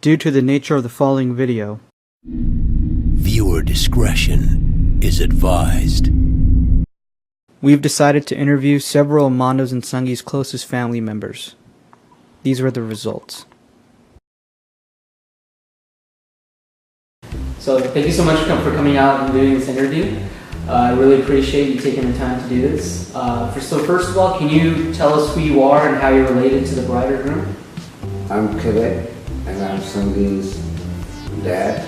Due to the nature of the following video, viewer discretion is advised. We've decided to interview several of Mando's and Sangee's closest family members. These were the results. So thank you so much for coming out and doing this interview. I really appreciate you taking the time to do this. So first of all, can you tell us who you are and how you're related to the bride or groom? I'm Quebec and I'm Sangee's dad.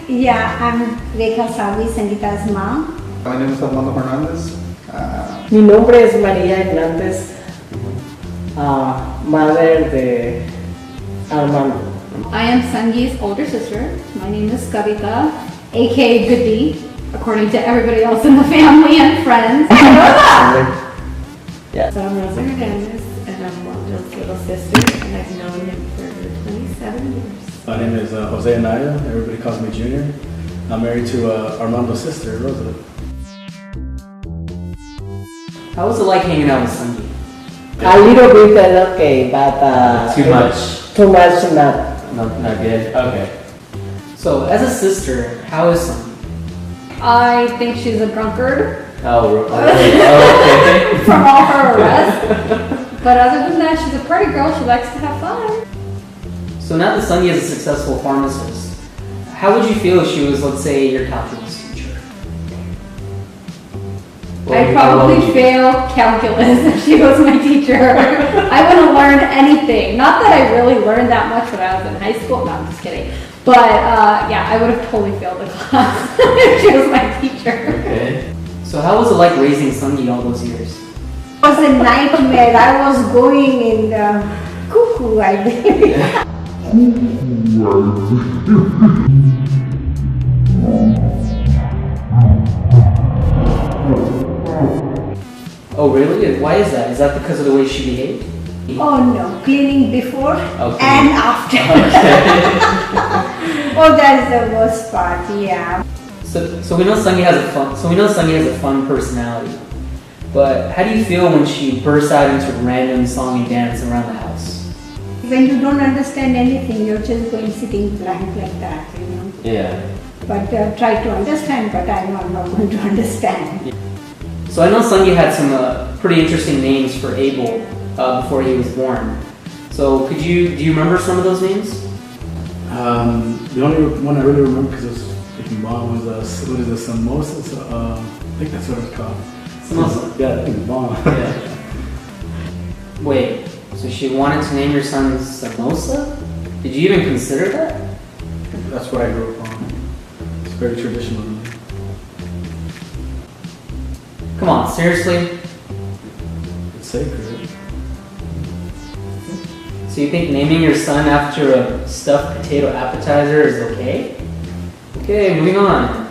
Yeah, I'm Rekha Savi, Sangeeta's mom. My name is Armando Hernandez. Mi nombre es María Hernández, madre de Armando. I am Sangee's older sister. My name is Kavita, aka Goody, according to everybody else in the family and friends. Yeah. So I'm Rosa Hernandez, and I'm Mando's little sister, and I've known him for 27 years. My name is Jose Anaya. Everybody calls me Junior. I'm married to Armando's sister, Rosa. How was it like hanging out with Sangee? A little bit okay, but Too much? Too much, not. Not good? Okay. So as a sister, how is Sangee? I think she's a drunkard Okay. from all her arrests. But other than that, she's a pretty girl. She likes to have fun. So now that Sangee is a successful pharmacist, how would you feel if she was, let's say, your calculus teacher? I'd probably fail calculus if she was my teacher. I wouldn't learn anything. Not that I really learned that much when I was in high school. No, I'm just kidding. But yeah, I would have totally failed the class if she was my teacher. Okay. So how was it like raising Sangee all those years? It was a nightmare. I was going in the cuckoo, I think. Oh really? Why is that? Is that because of the way she behaved? Oh no, cleaning before Okay. and after. Okay. Oh, that's the worst part, yeah. So we know Sangee has a fun personality. But how do you feel when she bursts out into random song and dance around the house? When you don't understand anything, you're just going sitting blank like that, you know. Yeah. But try to understand, but I'm not going to understand. Yeah. So I know Sangee had some pretty interesting names for Abel before he was born. So do you remember some of those names? The only one I really remember because it was with my mom was what is it, samosa? So, I think that's what it's called. Samosa. Yeah, I think mom. Yeah. Wait, so she wanted to name your son Samosa? Did you even consider that? That's what I grew up on. It's very traditional. Come on, seriously? It's sacred. So you think naming your son after a stuffed potato appetizer is okay? Okay, moving on.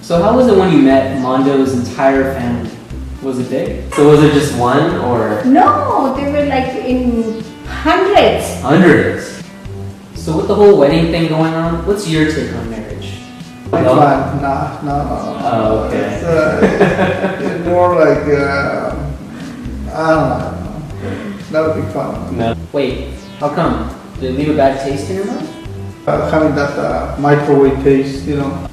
So how was it when you met Mando's entire family? Was it big? So was it just one or? No, they were like in hundreds. Hundreds. So with the whole wedding thing going on, what's your take on marriage? No? No. Oh, okay. It's more like, I don't know. Not a big fan. No. Wait, how come? Did it leave a bad taste in your mouth? Having that microwave taste, you know.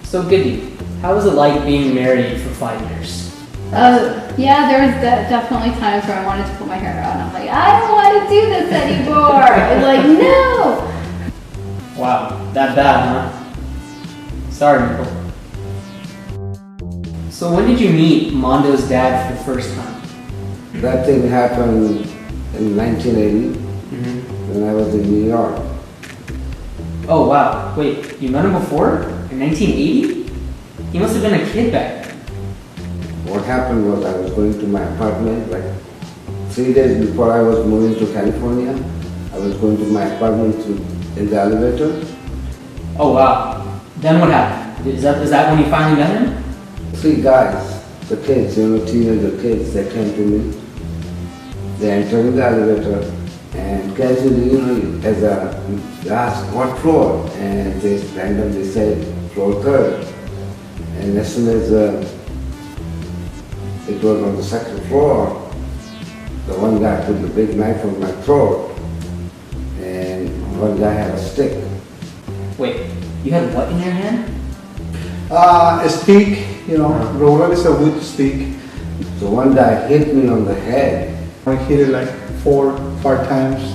So Goody, how was it like being married for 5 years? Yeah, there was definitely times where I wanted to put my hair out, and I'm like, I don't want to do this anymore. I'm like, no. Wow, that bad, huh? Sorry, Nicole. So when did you meet Mando's dad for the first time? That thing happened in 1980 when I was in New York. Oh wow, wait, you met him before? In 1980? He must have been a kid back then. What happened was I was going to my apartment like 3 days before I was moving to California. I was going to my apartment in the elevator. Oh wow. Then what happened? Is that when you finally met him? 3 guys, the kids, you know, teenager kids, they came to me. They entered the elevator and casually, you know, as they asked what floor, and they randomly said floor 3rd. And as soon as it was on the 2nd floor, The one guy put the big knife on my throat, and one guy had a stick. Wait, you had what in your hand? A stick, you know, roller is a wood stick. So one guy hit me on the head. I hit it like 4 times,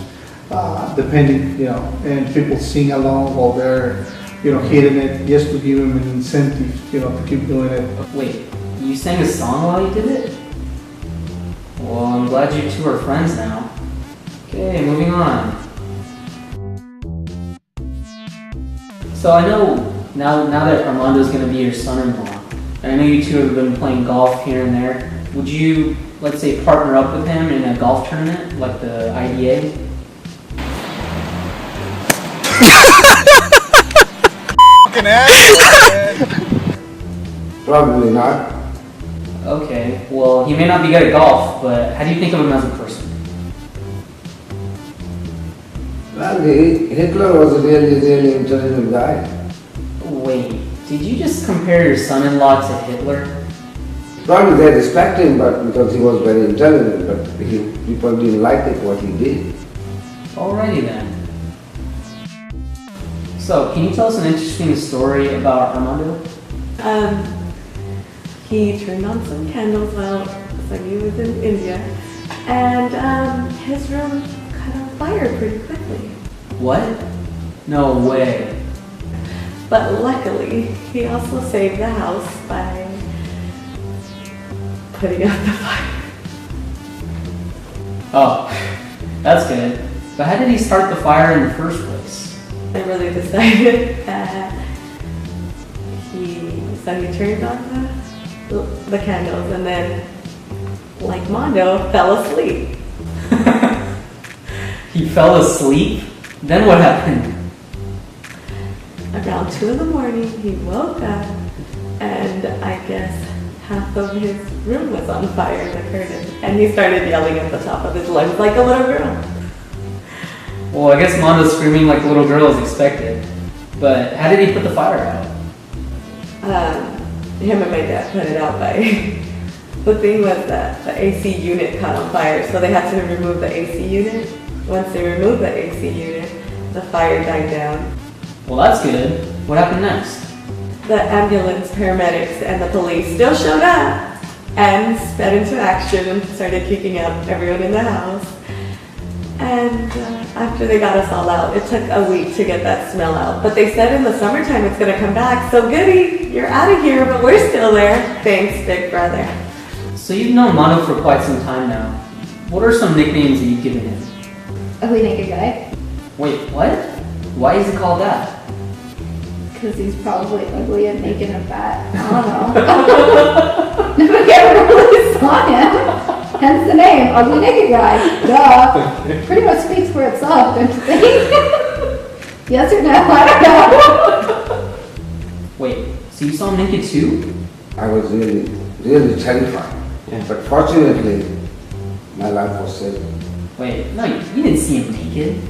depending, you know, and people sing along while they're, you know, hitting it just to give them an incentive, you know, to keep doing it. Wait, you sang a song while you did it? Well, I'm glad you two are friends now. Okay, moving on. So I know now that Armando's gonna be your son-in-law, and I know you two have been playing golf here and there, would you, let's say, partner up with him in a golf tournament, like the IDA? Probably not. Okay, well, he may not be good at golf, but how do you think of him as a person? Well, Hitler was a really intelligent guy. Wait, did you just compare your son-in-law to Hitler? Probably they respect him, but because he was very intelligent, but people didn't like it what he did. Alrighty then. So, can you tell us an interesting story about Armando? He turned on some candles while Sangee was in India, and his room caught on fire pretty quickly. What? No way. But luckily, he also saved the house by putting out the fire. Oh, that's good. But how did he start the fire in the first place? I really decided that Sangee turned on the candles, and then, like Mando, fell asleep. He fell asleep? Then what happened? Around 2 in the morning, he woke up, and I guess half of his room was on fire in the curtain, and he started yelling at the top of his lungs like a little girl. Well, I guess Mando screaming like a little girl is expected. But how did he put the fire out? Him and my dad put it out by... The thing was that the AC unit caught on fire, so they had to remove the AC unit. Once they removed the AC unit, the fire died down. Well, that's good. What happened next? The ambulance, paramedics, and the police still showed up and sped into action and started kicking out everyone in the house. And after they got us all out, it took a week to get that smell out. But they said in the summertime it's going to come back. So goody, you're out of here, but we're still there. Thanks, big brother. So you've known Mando for quite some time now. What are some nicknames that you've given him? Ugly naked guy. Wait, what? Why is he called that? Because he's probably ugly and naked and fat. I don't know. Nobody ever really saw him. Hence the name, ugly naked guy. Duh. Pretty much speaks for itself, don't you think? Yes or no? I don't know. Wait, so you saw him naked too? I was really terrified. But fortunately, my life was saved. Wait, no, you didn't see him naked.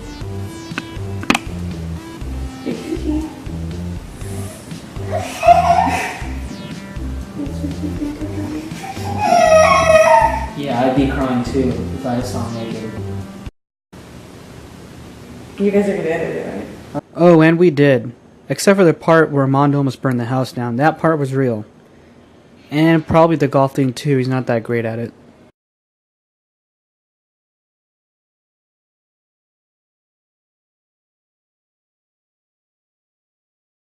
Yeah, I'd be crying too if I saw him naked. You guys are going to edit it, right? Oh, and we did. Except for the part where Mando almost burned the house down. That part was real. And probably the golf thing too, he's not that great at it.